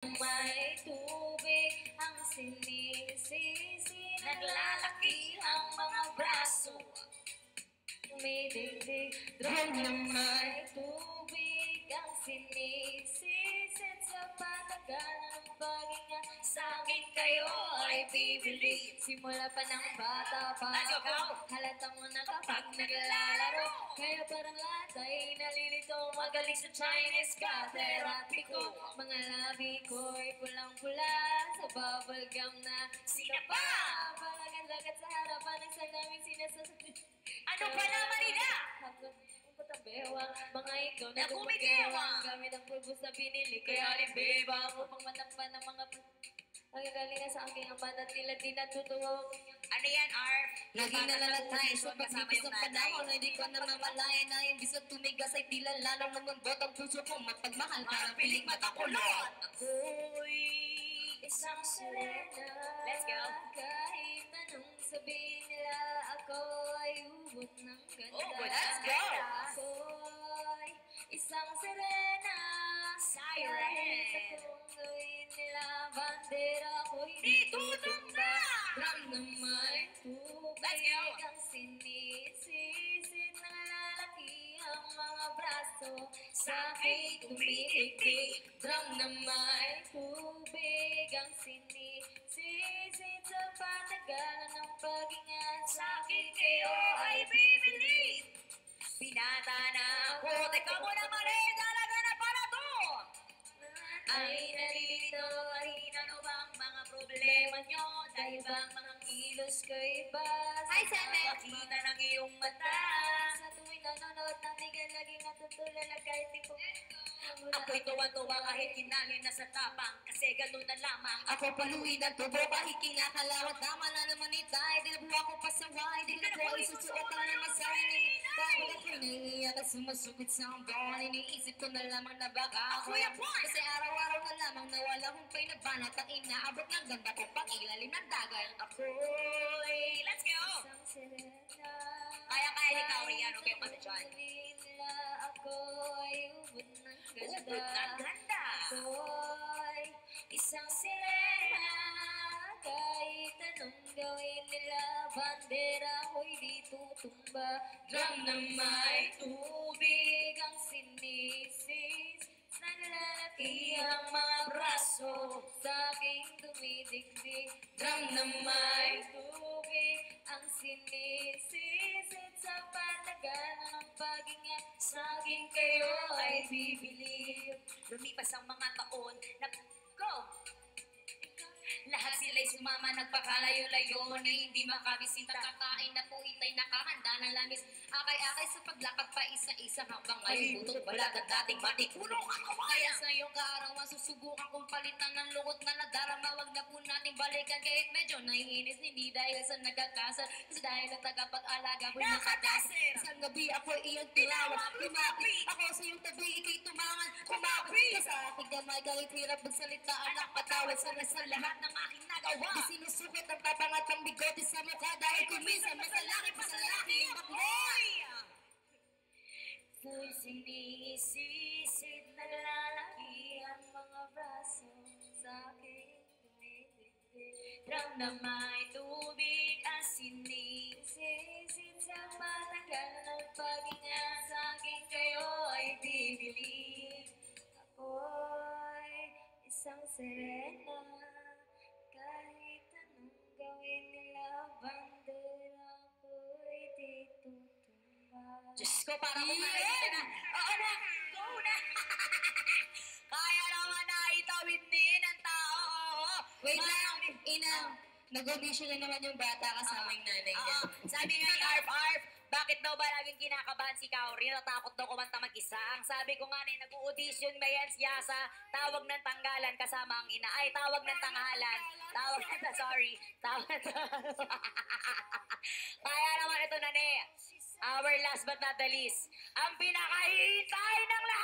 May tubig ang sinisisi, naglalaki ang mga braso. Tumidigdig, drum na may tubig ang sinisisid sa patagalan ng paghinga. Sa akin kayo ay bibili. Simula pa ng bata pa ako, halata mo na kapag naglalaro. Kaya parang lahat ay nalilito, magaling sa Chinese ka therapy ko. Mga labi ko'y pulang-pula sa bubble gum na sinapa. Palagat-lagat sa harapan ng sanaming sinasasabi. Ano pa naman nila? Bewang, mga ikaw na kumikewang gamit ang pulbos na binili. Kaya libeba mo pang matakpan ng mga nagagaling sa aking ang bata tila di natutuwa. Ano yan, Arf? Lagi nalalatay sa pagbibis ng panahon na hindi ko namamalayan na imbis na tumigas ay tila lalong namambot ang puso ko mapagmahal parang piling matakulot. Ako'y isang sirena. Let's go. Kahit anong sabihin nila, ako ay ubod ng ganda. Oh, let's go. Ako'y isang sirena. Siren. Kahit anong gawin nila, bandera ko'y Di tutumba. Drum na may tubig Let's go. ang sinisisid, nalalaki ang mga braso. Sa aking tumitigtig, drum na may tubig ang sinisisid sa patagalan ng paghinga. Sa akin kayo ay bibili. Pinata na ako. Teka mo naman talaga na pala to. Ay nalilito, ay ano bang mga problema nyo? Dahil bang mga kilos ko'y bas? Hi, Seme. Makita ng iyong mata. Sa tuwing nanonood ng tigan, laging natutulala kahit di po. Ako'y tuwa-tuwa kahit kinalin na sa tapang. Kasi ganun na lamang. Ako paluin ang tubo kahit kinakalawat tama na naman itay. Di na buha ko pasaway, di na ko isusuot ang naman sa akin. Pagod ako'y naiiyak at sumasukit sa hanggang. Iniisip ko na lamang na baka ako yan. Kasi araw-araw na lamang nawala kong pinabanat ang inaabot ng ganda ko pang ilalim ng dagat. Ako'y, let's go! Isang sirena. Kaya-kaya ni Kauriano kayo mata dyan. Nila ako ay ubod ng ganda. Ubod ng ganda. Ako'y isang sirena. Kahit anong gawin nila, bandera ko'y di tutumba. Drum na may tubig ang sinisis, nalalaki ang mga braso. Sa aking tumidigdig, drum na may tubig ang sinisisid sa patagalan ng paghinga. Sa akin kayo ay bibili. Lumipas ang mga taon na go! Lahat sila'y sumama, nagpakalayo-layo na hindi makabisita. Kakain na po itay nakahanda ng lamis. Akay-akay sa paglakad pa isa-isa habang ngayon butot balat at dating matikulong ako. Kaya sa iyong kaarawan susubukan kong palitan ng lungkot na nadarama. Wag na po nating balikan kahit medyo naiinis. Hindi dahil sa nagkakasal, kasi dahil ang tagapag-alaga ko'y nakadasir. Isang gabi ako'y iyong tinawa, lumapi. Ako sa iyong tabi, ikay tumangan, kumapi. Sa aking gamay kahit hirap magsalita, anak patawad sana sa lahat ng aking nagawa. Di sinusukot ang tapang at ang bigote sa mukha dahil kung minsan masalaki pa sa laki ang bakboy. Ako'y sinisisid, nalalaki ang mga braso. Sa aking tumitigdig, drum na may tubig ang sinisisid sa patagalan ng paghinga. Sa akin kayo ay bibili. Ako'y isang sirena. Kahit anong gawin nila, bandera ko'y di tutumba. Diyos ko, parang kumalit na. Oo na, go na. Kaya naman na itawid din ang tao. Wait lang, inang. Nag-audition na naman yung bata kasama yung nanay niya. Sabi nga ni Arf, bakit daw ba laging kinakabahan si Kaori? Natakot daw kumanta mag-isa. Ang sabi ko nga nag-audition ba yan siya sa tawag ng tanggalan kasama ang ina. Ay, tawag ng tanghalan. Tawag Kaya naman ito na our last but not the least, ang pinakahihintay ng lahat.